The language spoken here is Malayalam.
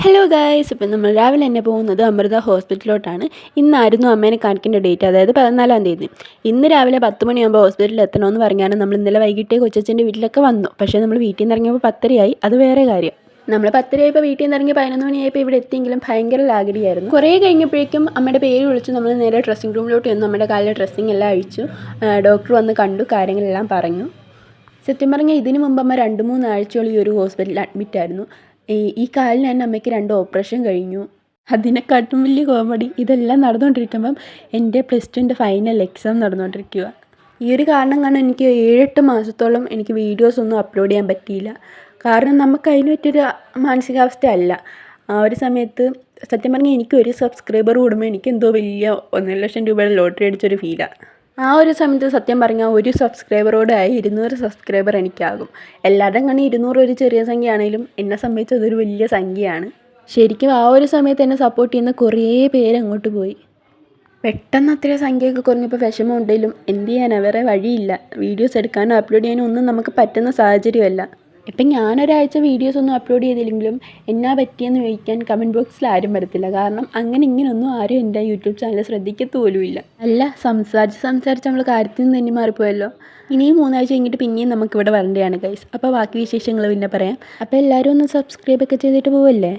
ഹലോ ഗായ്സ്, ഇപ്പം നമ്മൾ രാവിലെ തന്നെ പോകുന്നത് അമൃത ഹോസ്പിറ്റലിലോട്ടാണ്. ഇന്നായിരുന്നു അമ്മേനെ കാണിക്കേണ്ട ഡേറ്റ്, അതായത് 14-ാം തീയതി. ഇന്ന് രാവിലെ 10 മണിയാകുമ്പോൾ ഹോസ്പിറ്റലിൽ എത്തണമെന്ന് പറഞ്ഞാണ് നമ്മൾ ഇന്നലെ വൈകിട്ടേ കൊച്ചച്ഛൻ്റെ വീട്ടിലൊക്കെ വന്നു. പക്ഷേ നമ്മൾ വീട്ടിൽ നിന്ന് ഇറങ്ങിയപ്പോൾ 10:30 അത് വേറെ കാര്യം. നമ്മൾ 10:30 വീട്ടിൽ നിന്ന് ഇറങ്ങി 11 മണിയായപ്പോൾ ഇവിടെ എത്തിയെങ്കിലും ഭയങ്കര ലാഗടിയായിരുന്നു. കുറേ കഴിഞ്ഞപ്പോഴേക്കും അമ്മയുടെ പേര് വിളിച്ച് നമ്മൾ നേരെ ഡ്രസ്സിംഗ് റൂമിലോട്ട് ചെന്നു. നമ്മുടെ കാലിലെ ഡ്രസ്സിംഗ് എല്ലാം അഴിച്ചു. ഡോക്ടർ വന്ന് കണ്ടു, കാര്യങ്ങളെല്ലാം പറഞ്ഞു. സത്യം പറഞ്ഞാൽ ഇതിനു മുമ്പ് അമ്മ 2-3 ആഴ്ചയോളം ഈ ഒരു ഹോസ്പിറ്റലിൽ അഡ്മിറ്റായിരുന്നു. ഈ കാലിന് തന്നെ അമ്മയ്ക്ക് 2 ഓപ്പറേഷൻ കഴിഞ്ഞു. അതിനെക്കാട്ടും വലിയ കോമഡി, ഇതെല്ലാം നടന്നുകൊണ്ടിരിക്കുമ്പം എൻ്റെ +2 ഫൈനൽ എക്സാം നടന്നുകൊണ്ടിരിക്കുക. ഈ ഒരു കാരണം കാരണം എനിക്ക് 7-8 മാസത്തോളം എനിക്ക് വീഡിയോസൊന്നും അപ്ലോഡ് ചെയ്യാൻ പറ്റിയില്ല. കാരണം നമുക്ക് അതിന് പറ്റിയൊരു മാനസികാവസ്ഥ അല്ല. ആ ഒരു സമയത്ത് സത്യം പറഞ്ഞാൽ എനിക്ക് ഒരു സബ്സ്ക്രൈബർ കൂടുമ്പോൾ എനിക്കെന്തോ വലിയ 1,00,000 രൂപയുടെ ലോട്ടറി അടിച്ചൊരു ഫീലാണ്. ആ ഒരു സമയത്ത് സത്യം പറഞ്ഞാൽ ഒരു സബ്സ്ക്രൈബറോടായി 200 സബ്സ്ക്രൈബർ എനിക്കാകും. എല്ലാവരുടെയും കണ്ണി 200 ഒരു ചെറിയ സംഖ്യയാണെങ്കിലും എന്നെ സംബന്ധിച്ച് അതൊരു വലിയ സംഖ്യയാണ്. ശരിക്കും ആ ഒരു സമയത്ത് എന്നെ സപ്പോർട്ട് ചെയ്യുന്ന കുറേ പേര് അങ്ങോട്ട് പോയി. പെട്ടെന്ന് അത്രയും സംഖ്യയൊക്കെ കുറഞ്ഞപ്പോൾ വിഷമം ഉണ്ടെങ്കിലും എന്ത് ചെയ്യാനാണ്, വേറെ വഴിയില്ല. വീഡിയോസ് എടുക്കാനോ അപ്ലോഡ് ചെയ്യാനോ ഒന്നും നമുക്ക് പറ്റുന്ന സാഹചര്യമല്ല. ഇപ്പം ഞാനൊരാഴ്ച വീഡിയോസൊന്നും അപ്ലോഡ് ചെയ്തില്ലെങ്കിലും എന്നാ പറ്റിയെന്ന് ചോദിക്കാൻ കമൻറ്റ് ബോക്സിൽ ആരും വരത്തില്ല. കാരണം അങ്ങനെ ഇങ്ങനെയൊന്നും ആരും എൻ്റെ യൂട്യൂബ് ചാനൽ ശ്രദ്ധിക്കത്തുപോലുമില്ല. അല്ല, സംസാരിച്ച് നമ്മൾ കാര്യത്തിൽ നിന്ന് തന്നെ മാറിപ്പോയല്ലോ. ഇനിയും 3 ആഴ്ച കഴിഞ്ഞിട്ട് പിന്നെയും നമുക്കിവിടെ വരേണ്ടതാണ് ഗൈസ്. അപ്പോൾ ബാക്കി വിശേഷങ്ങൾ പിന്നെ പറയാം. അപ്പോൾ എല്ലാവരും ഒന്ന് സബ്സ്ക്രൈബൊക്കെ ചെയ്തിട്ട് പോവല്ലേ.